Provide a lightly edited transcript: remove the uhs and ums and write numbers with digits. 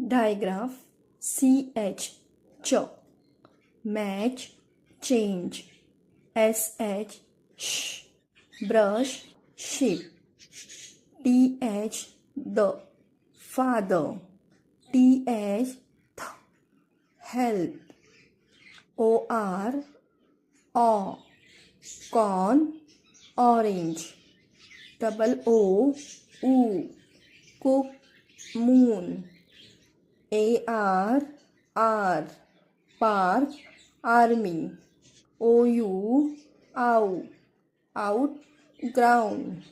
digraph, ch, ch, match, change, sh, sh, brush, sheep, th, the, father, th, th, help, or, aw, corn, orange, double o, oo, cook, moon, ar, park, army, ou, ow, out, ground.